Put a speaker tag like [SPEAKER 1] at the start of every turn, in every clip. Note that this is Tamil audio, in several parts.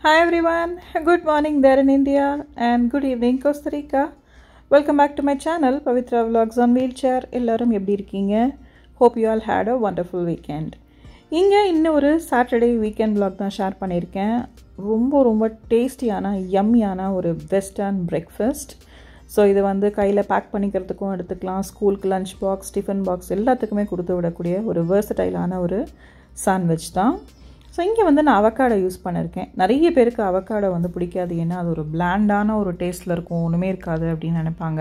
[SPEAKER 1] Hi everyone, good morning there in India and good evening Costa Rica. Welcome back to my channel Pavitra Vlogs on Wheelchair. எல்லாரும் எப்படி இருக்கீங்க? Hope you all had a wonderful weekend. இங்கே இன்னும் ஒரு சாட்டர்டே வீக்கெண்ட் vlog தான் ஷேர் பண்ணியிருக்கேன். ரொம்ப டேஸ்டியான யம்மியான ஒரு வெஸ்டர்ன் பிரேக்ஃபாஸ்ட். ஸோ இது வந்து கையில் பேக் பண்ணிக்கிறதுக்கும் எடுத்துக்கலாம், ஸ்கூலுக்கு லஞ்ச் பாக்ஸ், டிஃபன் பாக்ஸ் எல்லாத்துக்குமே கொடுத்து விடக்கூடிய ஒரு வெர்சடைலான ஒரு சாண்ட்விச் தான். ஸோ இங்கே வந்து நான் அவக்காடோ யூஸ் பண்ணியிருக்கேன். நிறைய பேருக்கு அவக்காடோ வந்து பிடிக்காது, ஏன்னா அது ஒரு பிளாண்டான ஒரு டேஸ்ட்டில் இருக்கும், ஒன்றுமே இருக்காது அப்படின்னு நினைப்பாங்க.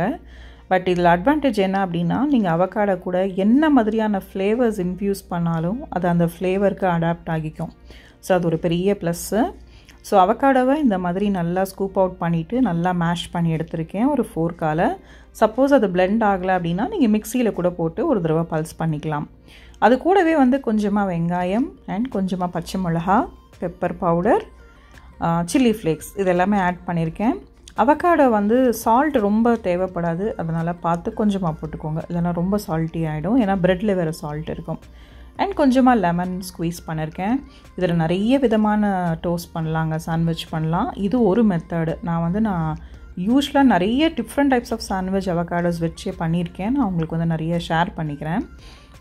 [SPEAKER 1] பட் இதில் அட்வான்டேஜ் என்ன அப்படின்னா, நீங்கள் அவக்காடோ கூட என்ன மாதிரியான ஃப்ளேவர்ஸ் இன்ஃப்யூஸ் பண்ணாலும் அது அந்த ஃப்ளேவருக்கு அடாப்ட் ஆகிக்கும். ஸோ அது ஒரு பெரிய ப்ளஸ்ஸு. ஸோ அவக்காடோவை இந்த மாதிரி நல்லா ஸ்கூப் அவுட் பண்ணிவிட்டு நல்லா மேஷ் பண்ணி எடுத்திருக்கேன் ஒரு ஃபோர்க்கால். சப்போஸ் அது பிளெண்ட் ஆகலை அப்படின்னா நீங்கள் மிக்சியில் கூட போட்டு ஒரு தடவை பல்ஸ் பண்ணிக்கலாம். அது கூடவே வந்து கொஞ்சமாக வெங்காயம் அண்ட் கொஞ்சமாக பச்சை மிளகா, பெப்பர் பவுடர், சில்லி ஃப்ளேக்ஸ் இதெல்லாமே ஆட் பண்ணியிருக்கேன். அவக்காடோ வந்து சால்ட் ரொம்ப தேவைப்படாது, அதனால் பார்த்து கொஞ்சமாக போட்டுக்கோங்க, இல்லைனா ரொம்ப சால்ட்டி ஆகிடும், ஏன்னா ப்ரெட்டில் வேறு சால்ட் இருக்கும். அண்ட் கொஞ்சமாக லெமன் ஸ்குவீஸ் பண்ணியிருக்கேன். இதில் நிறைய விதமான டோஸ்ட் பண்ணலாங்க, சாண்ட்விச் பண்ணலாம். இது ஒரு மெத்தடு. நான் யூஸ்வலாக நிறைய டிஃப்ரெண்ட் டைப்ஸ் ஆஃப் சாண்ட்விச் அவக்காடோஸ் வச்சே பண்ணியிருக்கேன். நான் உங்களுக்கு வந்து நிறைய ஷேர் பண்ணிக்கிறேன்.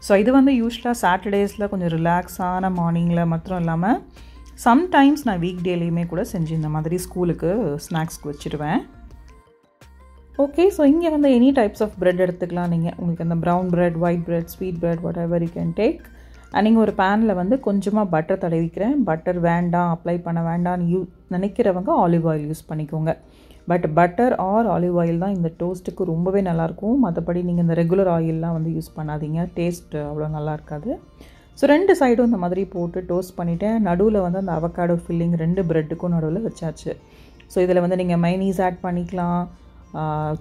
[SPEAKER 1] ஸோ இது வந்து யூஸ்வலாக சாட்டர்டேஸில் கொஞ்சம் ரிலாக்ஸான மார்னிங்கில் மாத்திரம் இல்லாமல் சம்டைம்ஸ் நான் வீக் டேலையுமே கூட செஞ்சு இந்த மாதிரி ஸ்கூலுக்கு ஸ்நாக்ஸ்க்கு வச்சுருவேன். ஓகே, ஸோ இங்கே வந்து எனி டைப்ஸ் ஆஃப் ப்ரெட் எடுத்துக்கலாம். நீங்கள் உங்களுக்கு அந்த brown bread, white bread, sweet bread, whatever you can take. நீங்கள் ஒரு பேனில் வந்து கொஞ்சமாக பட்டர் தடவிக்கிறேன். பட்டர் வேண்டாம், அப்ளை பண்ண வேண்டாம்னு நினைக்கிறவங்க ஆலிவ் ஆயில் யூஸ் பண்ணிக்கோங்க. But butter or olive oil தான் இந்த டோஸ்ட்டுக்கு ரொம்பவே நல்லாயிருக்கும். மற்றபடி நீங்கள் இந்த ரெகுலர் ஆயிலெலாம் வந்து யூஸ் பண்ணாதீங்க, டேஸ்ட் அவ்வளோ நல்லா இருக்காது. ஸோ ரெண்டு சைடும் இந்த மாதிரி போட்டு டோஸ்ட் பண்ணிவிட்டேன். நடுவில் வந்து அந்த அவக்காடோ ஃபில்லிங் ரெண்டு ப்ரெட்டுக்கும் நடுவில் வச்சாச்சு. ஸோ இதில் வந்து நீங்கள் மைனீஸ் ஆட் பண்ணிக்கலாம்,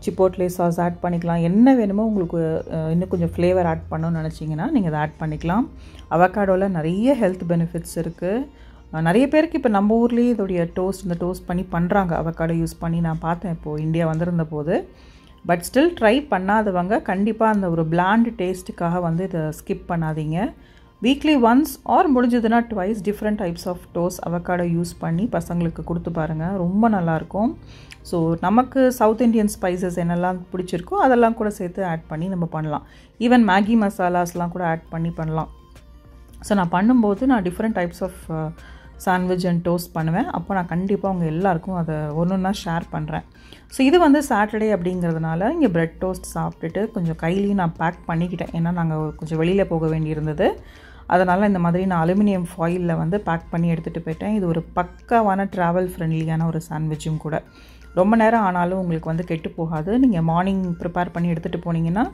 [SPEAKER 1] சிப்போட்லே சாஸ் ஆட் பண்ணிக்கலாம், என்ன வேணுமோ உங்களுக்கு இன்னும் கொஞ்சம் ஃப்ளேவர் ஆட் பண்ணணும்னு நினச்சிங்கன்னா நீங்கள் அதை ஆட் பண்ணிக்கலாம். அவக்காடோவில் நிறைய ஹெல்த் பெனிஃபிட்ஸ் இருக்குது. நிறைய பேருக்கு இப்போ நம்ம ஊர்லேயே இதோடைய டோஸ்ட் பண்ணி பண்ணுறாங்க, அவக்காடோ யூஸ் பண்ணி நான் பார்த்தேன் இப்போது இந்தியா வந்திருந்த போது. பட் ஸ்டில் ட்ரை பண்ணாதவங்க கண்டிப்பாக அந்த ஒரு பிளாண்ட் டேஸ்ட்டுக்காக வந்து இதை ஸ்கிப் பண்ணாதீங்க. வீக்லி ஒன்ஸ் ஆர் முடிஞ்சதுன்னா twice different types of toast avocado use பண்ணி பசங்களுக்கு கொடுத்து பாருங்கள், ரொம்ப நல்லாயிருக்கும். ஸோ நமக்கு சவுத் இண்டியன் ஸ்பைசஸ் என்னெல்லாம் பிடிச்சிருக்கோ அதெல்லாம் கூட சேர்த்து ஆட் பண்ணி நம்ம பண்ணலாம். ஈவன் மேகி மசாலாஸ்லாம் கூட ஆட் பண்ணி பண்ணலாம். ஸோ நான் பண்ணும்போது நான் different types of sandwich and toast பண்ணுவேன். அப்போ நான் கண்டிப்பாக அவங்க எல்லாேருக்கும் அதை ஒன்றா ஷேர் பண்ணுறேன். ஸோ இது வந்து சாட்டர்டே அப்படிங்கிறதுனால இங்கே ப்ரெட் டோஸ்ட் சாப்பிட்டுட்டு கொஞ்சம் கையிலையும் நான் பேக் பண்ணிக்கிட்டேன், ஏன்னா நாங்கள் கொஞ்சம் வெளியில் போக வேண்டியிருந்தது. அதனால் இந்த மாதிரி நான் அலுமினியம் ஃபாயிலில் வந்து பேக் பண்ணி எடுத்துகிட்டு போயிட்டேன். இது ஒரு பக்காவான ட்ராவல் ஃப்ரெண்ட்லியான ஒரு சாண்ட்விச்சும் கூட. ரொம்ப நேரம் ஆனாலும் உங்களுக்கு வந்து கெட்டு போகாது. நீங்கள் மார்னிங் ப்ரிப்பேர் பண்ணி எடுத்துகிட்டு போனீங்கன்னா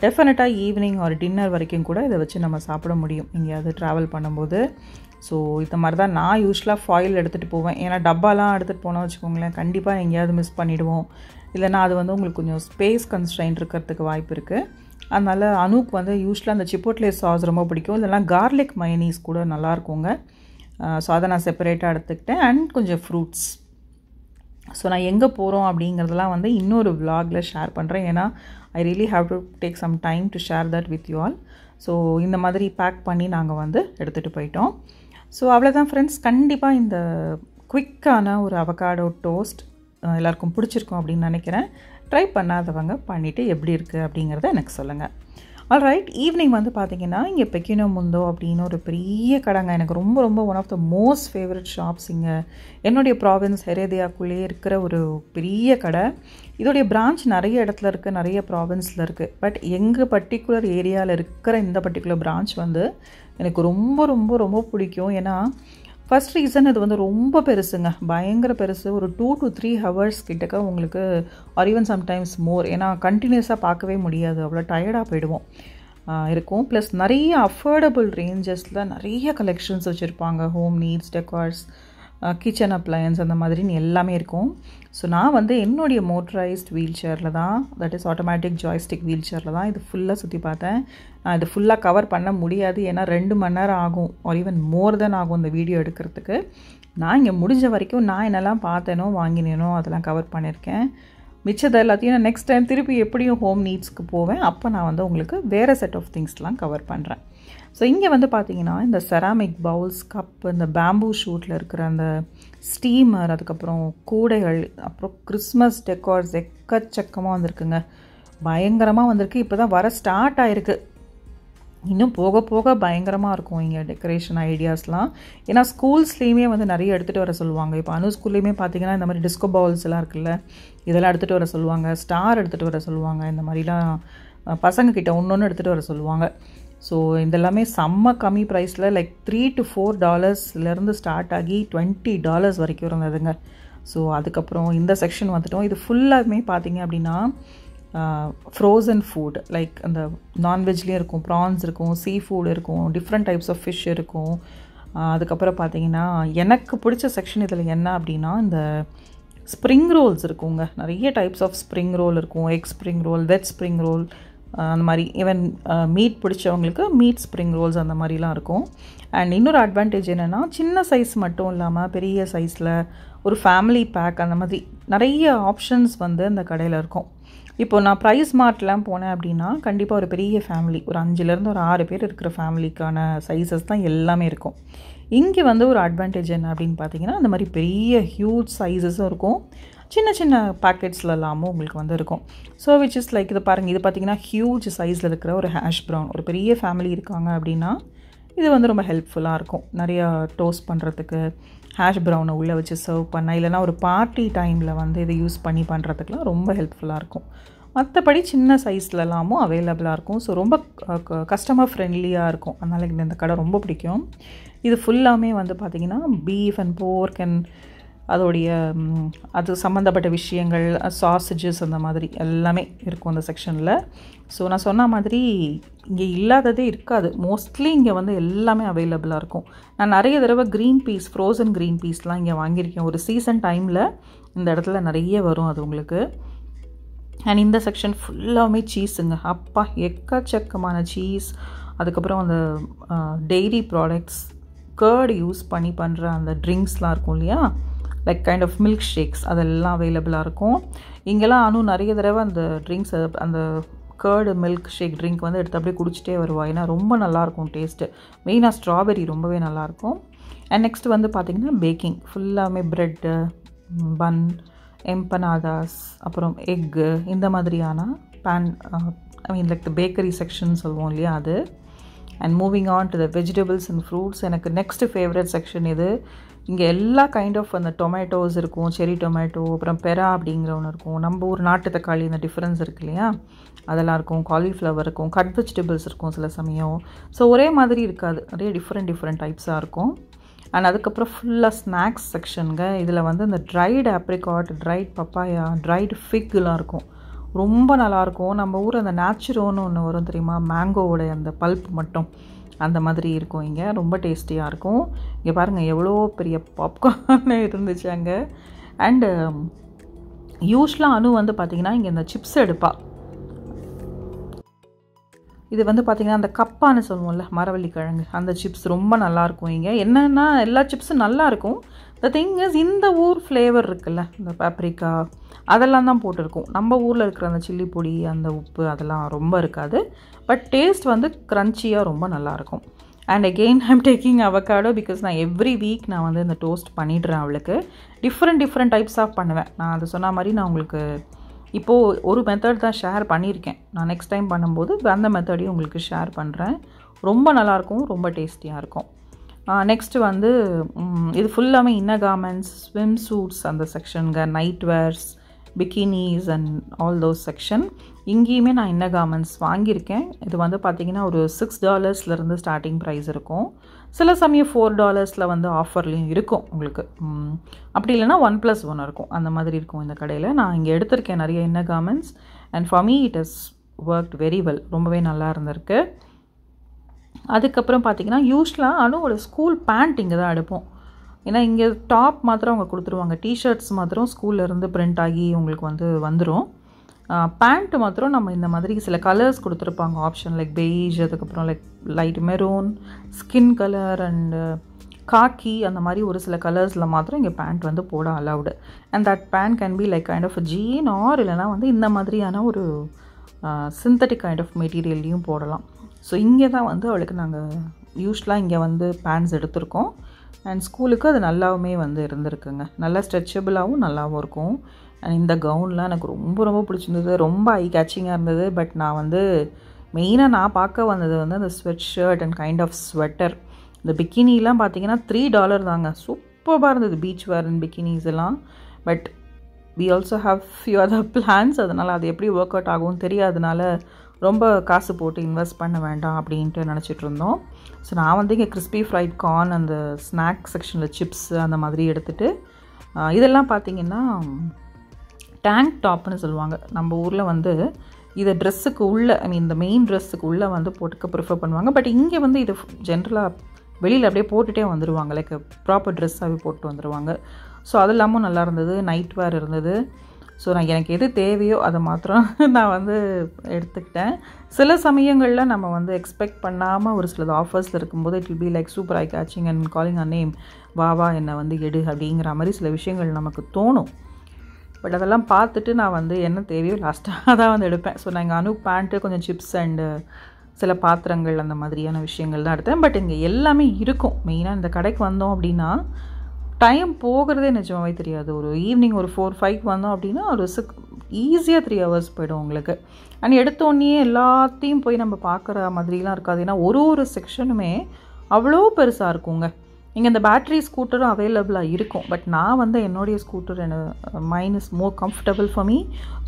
[SPEAKER 1] டெஃபினட்டாக ஈவினிங் ஒரு டின்னர் வரைக்கும் கூட இதை வச்சு நம்ம சாப்பிட முடியும் எங்கேயாவது ட்ராவல் பண்ணும்போது. ஸோ இந்த மாதிரி தான் நான் யூஸ்வலாக ஃபாயில் எடுத்துகிட்டு போவேன், ஏன்னா டப்பாலாம் எடுத்துகிட்டு போனால் வச்சுக்கோங்களேன் கண்டிப்பாக எங்கேயாவது மிஸ் பண்ணிவிடுவோம், இல்லைனா அது வந்து உங்களுக்கு கொஞ்சம் ஸ்பேஸ் கன்ஸ்ட்ரெயின்ட் இருக்கிறதுக்கு வாய்ப்பு இருக்குது. அதனால் அனுக்கு வந்து யூஸ்வலாக அந்த சிப்போட்லே சாஸ் ரொம்ப பிடிக்கும், இல்லைனா கார்லிக் மயனீஸ் கூட நல்லாயிருக்குங்க. ஸோ அதை நான் செப்பரேட்டாக எடுத்துக்கிட்டேன். அண்ட் கொஞ்சம் ஃப்ரூட்ஸ். ஸோ நான் எங்கே போகிறோம் அப்படிங்கிறதெல்லாம் வந்து இன்னொரு விலாகில் ஷேர் பண்ணுறேன், ஏன்னா I really have to take some time to share that with you all. So இந்த மாதிரி பேக் பண்ணி நாங்கள் வந்து எடுத்துகிட்டு போயிட்டோம். ஸோ அவ்வளோதான் ஃப்ரெண்ட்ஸ், கண்டிப்பாக இந்த குவிக்கான ஒரு அவகாடோ டோஸ்ட் எல்லாருக்கும் பிடிச்சிருக்கும் அப்படின்னு நினைக்கிறேன். ட்ரை பண்ணாதவங்க பண்ணிவிட்டு எப்படி இருக்குது அப்படிங்கிறத எனக்கு சொல்லுங்கள். ஆல்ரைட், ஈவினிங் வந்து பார்த்திங்கன்னா இங்கே பெக்கினோ முந்தோ அப்படின்னு ஒரு பெரிய கடைங்க, எனக்கு ரொம்ப one of the most favourite shops இங்கே என்னுடைய ப்ராவின்ஸ் ஹெரேதியாக்குள்ளேயே இருக்கிற ஒரு பெரிய கடை. இதோடைய பிரான்ச் நிறைய இடத்துல இருக்குது, நிறைய ப்ராவின்ஸில் இருக்குது. பட் எங்கள் பர்டிகுலர் ஏரியாவில் இருக்கிற இந்த பர்டிகுலர் பிரான்ச் வந்து எனக்கு ரொம்ப பிடிக்கும். ஏன்னா ஃபஸ்ட் ரீசன் இது வந்து ரொம்ப பெருசுங்க, பயங்கர பெருசு. ஒரு 2 to 3 hours கிட்டக்க உங்களுக்கு ஆர் ஈவன் சம்டைம்ஸ் மோர், ஏன்னா கண்டினியூஸாக பார்க்கவே முடியாது, அவ்வளோ டயர்டாக போயிடுவோம் இருக்கும். ப்ளஸ் நிறைய அஃபோர்டபுள் ரேஞ்சஸில் நிறைய கலெக்ஷன்ஸ் வச்சுருப்பாங்க. Home needs, decors, kitchen appliances அந்த மாதிரின்னு எல்லாமே இருக்கும். ஸோ நான் வந்து என்னுடைய மோட்டரைஸ்ட் வீல் சேரில் தான், that is automatic joystick wheel சேரில் தான் இது ஃபுல்லாக சுற்றி பார்த்தேன். நான் இது ஃபுல்லாக கவர் பண்ண முடியாது, ஏன்னா 2 மணி நேரம் ஆகும், ஆர் ஈவன் மோர் தென் ஆகும் இந்த வீடியோ எடுக்கிறதுக்கு. நான் இங்கே முடிஞ்ச வரைக்கும் நான் என்னெல்லாம் பார்த்தேனோ வாங்கினேனோ அதெல்லாம் கவர் பண்ணியிருக்கேன். மிச்சத்தை எல்லாத்தையும் நான் நெக்ஸ்ட் டைம் திருப்பி எப்படியும் ஹோம் நீட்ஸ்க்கு போவேன். அப்போ நான் வந்து உங்களுக்கு வேறு செட் ஆஃப் திங்ஸ்லாம் கவர் பண்ணுறேன். ஸோ இங்கே வந்து பார்த்திங்கன்னா இந்த செராமிக் பவுல்ஸ், கப், இந்த பேம்பூ ஷூட்டில் இருக்கிற அந்த ஸ்டீமர், அதுக்கப்புறம் கூடைகள், அப்புறம் கிறிஸ்மஸ் டெக்கார்ஸ் எக்கச்சக்கமாக வந்திருக்குங்க. பயங்கரமாக வந்திருக்கு. இப்போ தான் வர ஸ்டார்ட் ஆகிருக்கு. இன்னும் போக போக பயங்கரமாக இருக்கும் இங்கே டெக்கரேஷன் ஐடியாஸ்லாம். ஏன்னா ஸ்கூல்ஸ்லேயுமே வந்து நிறைய எடுத்துகிட்டு வர சொல்லுவாங்க. இப்போ அனு ஸ்கூல்லேயுமே பார்த்திங்கன்னா இந்த மாதிரி டிஸ்கோ பவுல்ஸ் எல்லாம் இருக்குல்ல, இதெல்லாம் எடுத்துகிட்டு வர சொல்லுவாங்க. ஸ்டார் எடுத்துகிட்டு வர சொல்லுவாங்க. இந்த மாதிரிலாம் பசங்கக்கிட்ட ஒன்று எடுத்துகிட்டு வர சொல்லுவாங்க. ஸோ இதெல்லாமே செம்ம கம்மி ப்ரைஸில் லைக் $3 to $4 ஸ்டார்ட் ஆகி $20 வரைக்கும் இருந்ததுங்க. ஸோ அதுக்கப்புறம் இந்த செக்ஷன் வந்துட்டோம். இது ஃபுல்லாகவே பார்த்திங்க அப்படின்னா ஃப்ரோசன் ஃபுட், லைக் அந்த நான்வெஜ்லேயும் இருக்கும், ப்ரான்ஸ் இருக்கும், சீ ஃபுட் இருக்கும், டிஃப்ரெண்ட் டைப்ஸ் ஆஃப் ஃபிஷ் இருக்கும். அதுக்கப்புறம் பார்த்திங்கன்னா எனக்கு பிடிச்ச செக்ஷன் இதில் என்ன அப்படின்னா இந்த ஸ்ப்ரிங் ரோல்ஸ் இருக்குங்க. நிறைய டைப்ஸ் ஆஃப் ஸ்ப்ரிங் ரோல் இருக்கும். Egg spring roll, veg spring roll, அந்த மாதிரி ஈவன் மீட் பிடிச்சவங்களுக்கு மீட் ஸ்ப்ரிங் ரோல்ஸ் அந்த மாதிரிலாம் இருக்கும். அண்ட் இன்னொரு அட்வான்டேஜ் என்னென்னா சின்ன சைஸ் மட்டும் இல்லாமல் பெரிய சைஸில் ஒரு ஃபேமிலி பேக் அந்த மாதிரி நிறைய ஆப்ஷன்ஸ் வந்து அந்த கடையில் இருக்கும். இப்போது நான் ப்ரைஸ் மார்ட்லாம் போனேன் அப்படின்னா கண்டிப்பாக ஒரு பெரிய ஃபேமிலி, ஒரு 5 to 6 பேர் இருக்கிற ஃபேமிலிக்கான சைஸஸ் தான் எல்லாமே இருக்கும். இங்கே வந்து ஒரு அட்வான்டேஜ் என்ன அப்படின்னு பார்த்தீங்கன்னா அந்த மாதிரி பெரிய ஹியூஜ் சைஸஸும் இருக்கும், சின்ன சின்ன பேக்கெட்ஸ்லலாமும் உங்களுக்கு வந்து இருக்கும். ஸோ விச் இஸ் லைக் இது பாருங்கள், இது பார்த்திங்கன்னா ஹியூஜ் சைஸில் இருக்கிற ஒரு ஹேஷ் ப்ரௌன். ஒரு பெரிய ஃபேமிலி இருக்காங்க அப்படின்னா இது வந்து ரொம்ப ஹெல்ப்ஃபுல்லாக இருக்கும். நிறையா டோஸ்ட் பண்ணுறதுக்கு, ஹேஷ் ப்ரௌனை உள்ளே வச்சு சர்வ் பண்ண, இல்லைனா ஒரு பார்ட்டி டைமில் வந்து இதை யூஸ் பண்ணி பண்ணுறதுக்குலாம் ரொம்ப ஹெல்ப்ஃபுல்லாக இருக்கும். மற்றபடி சின்ன சைஸ்லலாமும் அவைலபிளாக இருக்கும். ஸோ ரொம்ப கஸ்டமர் ஃப்ரெண்ட்லியாக இருக்கும். அதனால் எனக்கு இந்த கடை ரொம்ப பிடிக்கும். இது ஃபுல்லாமே வந்து பார்த்திங்கன்னா பீஃப் அண்ட் போர்க் அண்ட் அதோடைய அது சம்மந்தப்பட்ட விஷயங்கள், சாசேஜஸ் அந்த மாதிரி எல்லாமே இருக்கும் அந்த செக்ஷனில். ஸோ நான் சொன்ன மாதிரி இங்கே இல்லாததே இருக்காது. மோஸ்ட்லி இங்கே வந்து எல்லாமே அவைலபிளாக இருக்கும். நான் நிறைய தடவை க்ரீன் பீஸ், ஃப்ரோசன் க்ரீன் பீஸ்லாம் இங்கே வாங்கியிருக்கேன். ஒரு சீசன் டைமில் இந்த இடத்துல நிறைய வரும் அது உங்களுக்கு. அண்ட் இந்த செக்ஷன் ஃபுல்லாகவே சீஸுங்க. அப்பா எக்கச்சக்கமான சீஸ். அதுக்கப்புறம் அந்த டெய்ரி ப்ராடக்ட்ஸ், கர்டு யூஸ் பண்ணி பண்ணுற அந்த ட்ரிங்க்ஸ்லாம் இருக்கும் இல்லையா, like kind of milk shakes, அதெல்லாம் அவைலபிளாக இருக்கும். இங்கெல்லாம் அனு நிறைய தடவை அந்த ட்ரிங்க்ஸ், அந்த கர்டு மில்க் ஷேக் ட்ரிங்க் வந்து எடுத்து அப்படியே குடிச்சிட்டே வருவா. ஏன்னா ரொம்ப நல்லாயிருக்கும் டேஸ்ட்டு. மெயினாக ஸ்ட்ராபெரி ரொம்பவே நல்லாயிருக்கும். அண்ட் நெக்ஸ்ட் வந்து பார்த்திங்கன்னா பேக்கிங், ஃபுல்லாமே ப்ரெட்டு, பன், எம்பனாதாஸ், அப்புறம் எக்கு, இந்த மாதிரியான I mean like the bakery section சொல்லுவோம் இல்லையா அது. And moving on to the vegetables and fruits, எனக்கு நெக்ஸ்ட் ஃபேவரட் செக்ஷன் இது. இங்கே எல்லா கைண்ட் ஆஃப் அந்த டொமேட்டோஸ் இருக்கும், செரி டொமேட்டோ, அப்புறம் பெரா அப்படிங்கிற ஒன்று இருக்கும், நம்ம ஊர் நாட்டு தக்காளி, இந்த டிஃப்ரென்ஸ் இருக்கு இல்லையா, அதெல்லாம் இருக்கும். காலிஃப்ளவர் இருக்கும், கட் வெஜிடபிள்ஸ் இருக்கும் சில சமயம். ஸோ ஒரே மாதிரி இருக்காது, நிறைய டிஃப்ரெண்ட் டைப்ஸாக இருக்கும். அண்ட் அதுக்கப்புறம் ஃபுல்லாக ஸ்நாக்ஸ் செக்ஷனுங்க. இதில் வந்து இந்த dried apricot, dried papaya, dried ஃபிக்லாம் இருக்கும். ரொம்ப நல்லாயிருக்கும். நம்ம ஊர் அந்த நேச்சுரோன்னு ஒன்று வரும் தெரியுமா, மேங்கோவோட அந்த பல்ப் மட்டும், அந்த மாதிரி இருக்கும். இங்கே ரொம்ப டேஸ்டியாக இருக்கும். இங்கே பாருங்கள் எவ்வளோ பெரிய பாப்கார்ன் இருந்துச்சு அங்கே. அண்டு யூஸ்வலாக அனு வந்து பார்த்திங்கன்னா இங்கே இந்த சிப்ஸ் எடுப்பா. இது வந்து பார்த்திங்கன்னா அந்த கப்பான்னு சொல்லுவோம்ல, மரவள்ளி கிழங்கு, அந்த சிப்ஸ் ரொம்ப நல்லாயிருக்கும். இங்கே என்னென்னா எல்லா சிப்ஸும் நல்லாயிருக்கும். த திங் இஸ் இந்த ஊர் ஃப்ளேவர் இருக்குல்ல, இந்த பேப்ரிக்கா அதெல்லாம் தான் போட்டிருக்கும். நம்ம ஊரில் இருக்கிற அந்த சில்லி பொடி, அந்த உப்பு அதெல்லாம் ரொம்ப இருக்காது. பட் டேஸ்ட் வந்து க்ரன்ச்சியாக ரொம்ப நல்லாயிருக்கும். And again I'm taking avocado because நான் எவ்ரி வீக் நான் வந்து இந்த டோஸ்ட் பண்ணிடுறேன் அவளுக்கு. டிஃப்ரெண்ட் டைப்ஸ் ஆஃப் பண்ணுவேன். நான் அது சொன்ன மாதிரி நான் உங்களுக்கு இப்போது ஒரு மெத்தட் தான் ஷேர் பண்ணியிருக்கேன். நான் நெக்ஸ்ட் டைம் பண்ணும்போது அந்த மெத்தடையும் உங்களுக்கு ஷேர் பண்ணுறேன். ரொம்ப நல்லாயிருக்கும், ரொம்ப டேஸ்டியாக இருக்கும். நெக்ஸ்ட்டு வந்து இது ஃபுல்லாமே இன்னர் கார்மெண்ட்ஸ், ஸ்விம் சூட்ஸ் அந்த செக்ஷனுங்க, night wears, bikinis and all those section. இங்கேயுமே நான் இன்னர் கார்மெண்ட்ஸ் வாங்கியிருக்கேன். இது வந்து பார்த்திங்கன்னா ஒரு $6 ஸ்டார்டிங் ப்ரைஸ் இருக்கும். சில சமயம் $4 வந்து ஆஃபர்லேயும் இருக்கும் உங்களுக்கு. அப்படி இல்லைனா 1+1 இருக்கும், அந்த மாதிரி இருக்கும் இந்த கடையில். நான் இங்கே எடுத்திருக்கேன் நிறைய inner garments and for me it has worked very well. ரொம்பவே நல்லா இருந்திருக்கு. அதுக்கப்புறம் பார்த்திங்கன்னா யூஸ்வலாக அனுவோட ஸ்கூல் பேண்ட் இங்கே தான் எடுப்போம். ஏன்னா இங்கே டாப் மாத்திரம் அவங்க கொடுத்துருவாங்க, டிஷர்ட்ஸ் மாத்திரம் ஸ்கூல்லேருந்து பிரிண்ட் ஆகி உங்களுக்கு வந்து வந்துடும். பேண்ட்டு மாத்திரம் நம்ம இந்த மாதிரி சில கலர்ஸ் கொடுத்துருப்பாங்க ஆப்ஷன், லைக் பெய்ஜ், அதுக்கப்புறம் like light maroon, skin colour and khaki அந்த மாதிரி ஒரு சில கலர்ஸில் மாத்திரம் இங்கே பேண்ட் வந்து போட allowed. And that pant can be like kind of jean or இல்லைனா வந்து இந்த மாதிரியான ஒரு சிந்தட்டிக் கைண்ட் ஆஃப் மெட்டீரியல்லையும் போடலாம். ஸோ இங்கே தான் வந்து அவளுக்கு நாங்கள் யூஸ்வலாக இங்கே வந்து பேண்ட்ஸ் எடுத்திருக்கோம். அண்ட் ஸ்கூலுக்கு அது நல்லாவுமே வந்து இருந்திருக்குங்க. நல்லா ஸ்ட்ரெச்சபிளாகவும் நல்லாவும் இருக்கும். அண்ட் இந்த கவுன்லாம் எனக்கு ரொம்ப ரொம்ப பிடிச்சிருந்தது. ரொம்ப ஐ கேச்சிங்காக இருந்தது. பட் நான் வந்து மெயினாக நான் பார்க்க வந்தது வந்து அந்த sweatshirt and kind of sweater. இந்த பிக்கினிலாம் பார்த்தீங்கன்னா $3 தாங்க. சூப்பராக இருந்தது பீச் வேர் அண்ட் பிக்கினிஸ் எல்லாம். But we also have few other plans. அதனால் அது எப்படி ஒர்க் அவுட் ஆகும் தெரியாதனால ரொம்ப காசு போட்டு இன்வெஸ்ட் பண்ண வேண்டாம் அப்படின்ட்டு நினச்சிட்டு இருந்தோம். ஸோ நான் வந்து இங்கே கிறிஸ்பி ஃப்ரைட் கார்ன், அந்த ஸ்நாக் செக்ஷனில் சிப்ஸ் அந்த மாதிரி எடுத்துகிட்டு, இதெல்லாம் பார்த்திங்கன்னா டேங்க் டாப்னு சொல்லுவாங்க. நம்ம ஊரில் வந்து இதை ட்ரெஸ்ஸுக்கு உள்ளே, ஐ மீன் இந்த மெயின் ட்ரெஸ்ஸுக்கு உள்ளே வந்து போட்டுக்க ப்ரிஃபர் பண்ணுவாங்க. பட் இங்கே வந்து இது ஜென்ரலாக வெளியில் அப்படியே போட்டுகிட்டே வந்துடுவாங்க. லைக் ப்ராப்பர் ட்ரெஸ்ஸாகவே போட்டு வந்துடுவாங்க. ஸோ அது இல்லாமல் நல்லா இருந்தது. நைட் வேர் இருந்தது. ஸோ எனக்கு எது தேவையோ அதை மாத்திரம் நான் வந்து எடுத்துக்கிட்டேன். சில சமயங்களில் நம்ம வந்து எக்ஸ்பெக்ட் பண்ணாமல் ஒரு சிலது ஆஃபர்ஸில் இருக்கும்போது it will be like super I caching and calling a name, வா என்னை வந்து எடு அப்படிங்கிற மாதிரி சில விஷயங்கள் நமக்கு தோணும். பட் அதெல்லாம் பார்த்துட்டு நான் வந்து என்ன தேவையோ லாஸ்ட்டாக தான் வந்து எடுப்பேன். ஸோ நான் எங்கள் பேண்ட்டு, கொஞ்சம் சிப்ஸ் அண்டு சில பாத்திரங்கள் அந்த மாதிரியான விஷயங்கள் தான் எடுத்தேன். பட் இங்கே எல்லாமே இருக்கும். மெயினாக இந்த கடைக்கு வந்தோம் அப்படின்னா டைம் போகிறதே நிஜமாவே தெரியாது. ஒரு ஈவினிங் ஒரு 4-5 வந்தோம் அப்படின்னா ஒரு ஈஸியாக 3 hours போய்டும் உங்களுக்கு. அண்ட் எடுத்தோடனே எல்லாத்தையும் போய் நம்ம பார்க்குற மாதிரிலாம் இருக்காது. ஏன்னா ஒரு செக்ஷனுமே அவ்வளோ பெருசாக இருக்குங்க. இங்கே இந்த பேட்ரி ஸ்கூட்டரும் அவைலபிளாக இருக்கும். பட் நான் வந்து என்னுடைய scooter mine is more comfortable for me.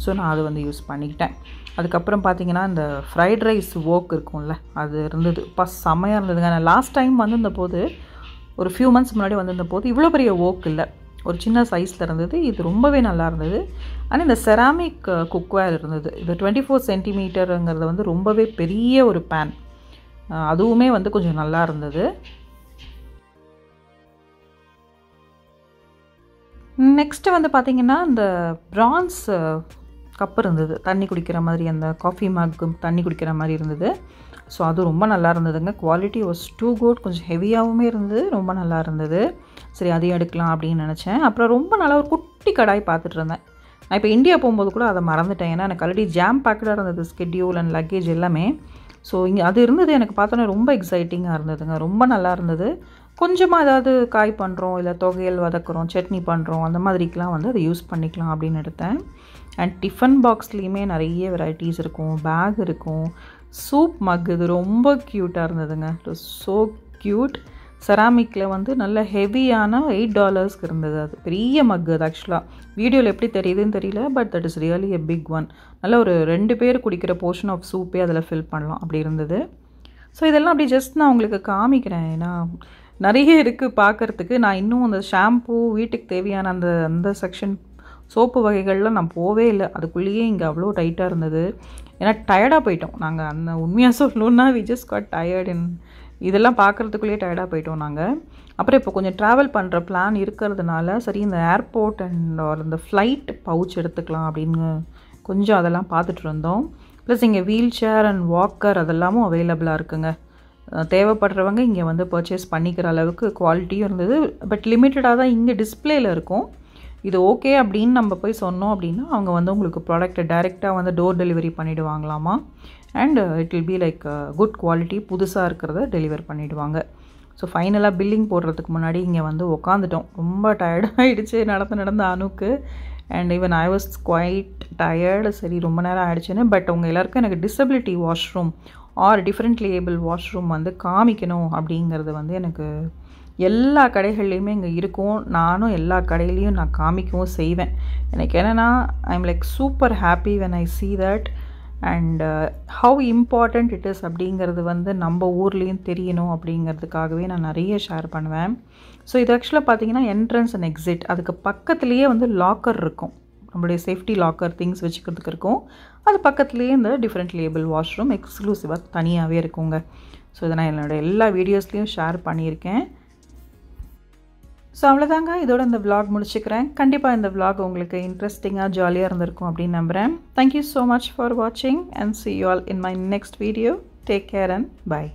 [SPEAKER 1] So நான் அதை வந்து யூஸ் பண்ணிக்கிட்டேன். அதுக்கப்புறம் பார்த்தீங்கன்னா இந்த ஃப்ரைட் ரைஸ் வோக் இருக்கும்ல, அது இருந்தது. செம்மையாக இருந்ததுங்க. நான் லாஸ்ட் டைம் வந்து போது ஒரு ஃபியூ மந்த்ஸ் முன்னாடி வந்திருந்த போது இவ்வளோ பெரிய வோக் இல்லை, ஒரு சின்ன சைஸில் இருந்தது. இது ரொம்பவே நல்லா இருந்தது. ஆனால் இந்த செராமிக் குக்வேர் இருந்தது. இது 24 centimeterங்கிறது வந்து ரொம்பவே பெரிய ஒரு பேன். அதுவுமே வந்து கொஞ்சம் நல்லா இருந்தது. நெக்ஸ்ட்டு வந்து பார்த்திங்கன்னா இந்த ப்ரான்ஸ் கப் இருந்தது, தண்ணி குடிக்கிற மாதிரி, அந்த காஃபி மக்கு தண்ணி குடிக்கிற மாதிரி இருந்தது. ஸோ அது ரொம்ப நல்லா இருந்ததுங்க. Quality was too good. கொஞ்சம் ஹெவியாகவுமே இருந்தது, ரொம்ப நல்லா இருந்தது. சரி அதையும் எடுக்கலாம் அப்படின்னு நினச்சேன். அப்புறம் ரொம்ப நல்லா ஒரு குட்டி கடாய் பார்த்துட்டு இருந்தேன். நான் இப்போ இந்தியா போகும்போது கூட அதை மறந்துட்டேன். ஏன்னா எனக்கு ஆல்ரெடி ஜாம் பேக்கடாக இருந்தது ஸ்கெட்யூல் அண்ட் லக்கேஜ் எல்லாமே. ஸோ இங்கே அது இருந்தது. எனக்கு பார்த்தோன்னே ரொம்ப எக்ஸைட்டிங்காக இருந்ததுங்க. ரொம்ப நல்லா இருந்தது. கொஞ்சமாக ஏதாவது காய் பண்ணுறோம், இல்லை தொகையல் வதக்குறோம், சட்னி பண்ணுறோம், அந்த மாதிரிக்கெலாம் வந்து அதை யூஸ் பண்ணிக்கலாம் அப்படின்னு எடுத்தேன். அண்ட் டிஃபன் பாக்ஸ்லேயுமே நிறைய வெரைட்டிஸ் இருக்கும், பேக் இருக்கும், சூப் மக். இது ரொம்ப க்யூட்டாக இருந்ததுங்க. It was so cute. செராமிக்கில் வந்து நல்ல ஹெவியான $8 இருந்தது. அது பெரிய மக். அது ஆக்சுவலாக வீடியோவில் எப்படி தெரியுதுன்னு தெரியல. But that is really a big one. நல்ல ஒரு 2 பேர் குடிக்கிற போர்ஷன் ஆஃப் சூப்பே அதில் ஃபில் பண்ணலாம் அப்படி இருந்தது. ஸோ இதெல்லாம் அப்படி ஜஸ்ட் நான் உங்களுக்கு காமிக்கிறேன். ஏன்னா நிறைய இருக்குது பார்க்குறதுக்கு. நான் இன்னும் அந்த ஷாம்பூ, வீட்டுக்கு தேவையான அந்த செக்ஷன் சோப்பு வகைகள்லாம் நான் போவே இல்லை. அதுக்குள்ளேயே இங்கே அவ்வளோ டைட்டாக இருந்தது. ஏன்னா டயர்டாக போயிட்டோம் நாங்கள். அந்த உண்மையாக சொல்லணுன்னா வி ஜஸ்ட் காட் டயர்ட். இதெல்லாம் பார்க்குறதுக்குள்ளேயே டயர்டாக போயிட்டோம் நாங்கள். அப்புறம் இப்போ கொஞ்சம் ட்ராவல் பண்ணுற பிளான் இருக்கிறதுனால சரி இந்த ஏர்போர்ட் அண்ட் இந்த ஃப்ளைட் பவுச் எடுத்துக்கலாம் அப்படின்னு கொஞ்சம் அதெல்லாம் பார்த்துட்டு இருந்தோம். ப்ளஸ் இங்கே வீல் சேர் அண்ட் வாக்கர் அதெல்லாமும் அவைலபிளாக இருக்குங்க. தேவைப்படுறவங்க இங்கே வந்து பர்ச்சேஸ் பண்ணிக்கிற அளவுக்கு குவாலிட்டியும் இருந்தது. பட் லிமிட்டடாக தான் இங்கே டிஸ்பிளேயில் இருக்கும். இது ஓகே அப்படின்னு நம்ம போய் சொன்னோம் அப்படின்னா அவங்க வந்து உங்களுக்கு ப்ராடக்ட்டை டைரெக்டாக வந்து டோர் டெலிவரி பண்ணிவிடுவாங்களாமா. And it will be like good quality, புதுசாக இருக்கிறத டெலிவர் பண்ணிவிடுவாங்க. ஸோ ஃபைனலாக பில்லிங் போடுறதுக்கு முன்னாடி இங்கே வந்து உக்காந்துட்டோம். ரொம்ப டயர்டாகிடுச்சு நடந்து அனுக்கு. And even I was quite tired. சரி ரொம்ப நேரம் ஆகிடுச்சுன்னு. பட் உங்கள் எல்லாருக்கும் எனக்கு disability washroom or differently able washroom வந்து காமிக்கணும் அப்படிங்கிறது வந்து எனக்கு எல்லா கடைகள்லேயுமே இங்கே இருக்கும். நானும் எல்லா கடையிலையும் நான் காமிக்கவும் செய்வேன். எனக்கு என்னென்னா I am like super happy when I see that. And how important it is அப்படிங்கிறது வந்து நம்ம ஊர்லேயும் தெரியணும் அப்படிங்கிறதுக்காகவே நான் நிறைய ஷேர் பண்ணுவேன். ஸோ இது ஆக்சுவலாக பார்த்தீங்கன்னா என்ட்ரன்ஸ் அண்ட் எக்ஸிட். அதுக்கு பக்கத்துலேயே வந்து லாக்கர் இருக்கும், நம்மளுடைய சேஃப்டி லாக்கர் திங்ஸ் வச்சுக்கிறதுக்கு இருக்கும். அது பக்கத்துலேயே இந்த டிஃப்ரெண்ட் லேபிள் வாஷ்ரூம் எக்ஸ்க்ளூசிவாக தனியாகவே இருக்குங்க. ஸோ இதை நான் என்னோடய எல்லா வீடியோஸ்லேயும் ஷேர் பண்ணியிருக்கேன். ஸோ அவ்வளோதாங்க, இதோட இந்த vlog முடிச்சுக்கிறேன். கண்டிப்பாக இந்த vlog உங்களுக்கு இன்ட்ரெஸ்டிங்காக ஜாலியாக இருந்திருக்கும் அப்படின்னு நம்புகிறேன். தேங்க்யூ ஸோ மச் ஃபார் வாட்சிங் and see you all in my next video. Take care and bye.